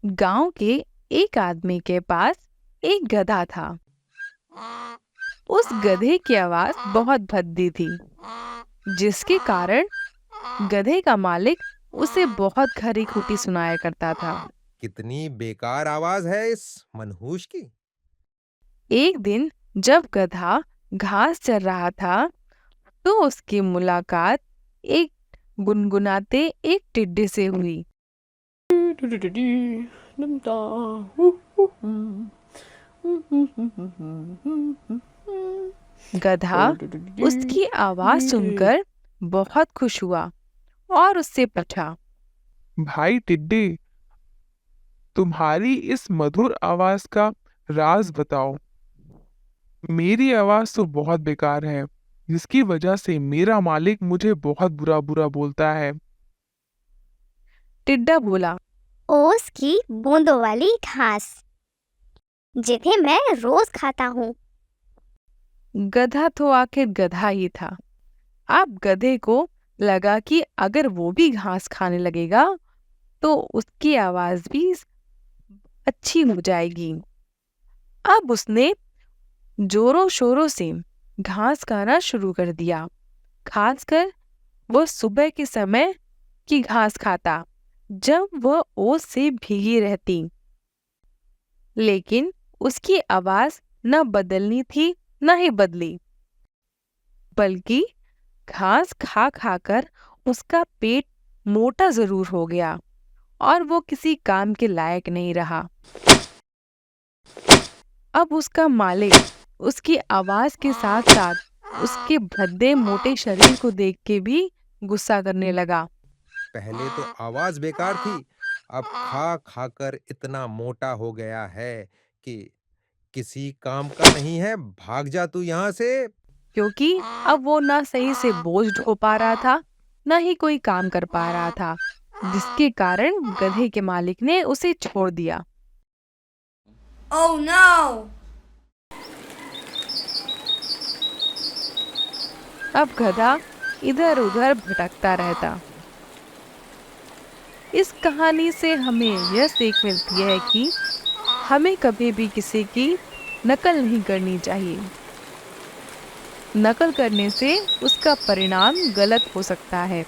गांव के एक आदमी के पास एक गधा था। उस गधे की आवाज बहुत भद्दी थी, जिसके कारण गधे का मालिक उसे बहुत खरी खोटी सुनाया करता था। कितनी बेकार आवाज है इस मनहूस की। एक दिन जब गधा घास चर रहा था, तो उसकी मुलाकात एक गुनगुनाते एक टिड्डे से हुई। गधा उसकी आवाज सुनकर बहुत खुश हुआ और उससे पूछा, भाई टिड्डे, तुम्हारी इस मधुर आवाज का राज बताओ। मेरी आवाज तो बहुत बेकार है, जिसकी वजह से मेरा मालिक मुझे बहुत बुरा बुरा बोलता है। टिड्डा बोला, ओस की बूंदों वाली घास, जिन्हें मैं रोज खाता हूँ। गधा तो आखिर गधा ही था। अब गधे को लगा कि अगर वो भी घास खाने लगेगा तो उसकी आवाज भी अच्छी हो जाएगी। अब उसने जोरों शोरों से घास खाना शुरू कर दिया। खासकर वो सुबह के समय की घास खाता, जब वह ओस से भीगी रहती। लेकिन उसकी आवाज न बदलनी थी न ही बदली, बल्कि घास खा खाकर उसका पेट मोटा जरूर हो गया और वो किसी काम के लायक नहीं रहा। अब उसका मालिक उसकी आवाज के साथ साथ उसके भद्दे मोटे शरीर को देख के भी गुस्सा करने लगा। पहले तो आवाज बेकार थी, अब खा खाकर इतना मोटा हो गया है कि किसी काम का नहीं है। भाग जा तू यहाँ से। क्योंकि अब वो ना सही से बोझ ढो पा रहा था, न ही कोई काम कर पा रहा था, जिसके कारण गधे के मालिक ने उसे छोड़ दिया। Oh no! अब गधा इधर उधर भटकता रहता। इस कहानी से हमें यह सीख मिलती है कि हमें कभी भी किसी की नकल नहीं करनी चाहिए। नकल करने से उसका परिणाम गलत हो सकता है।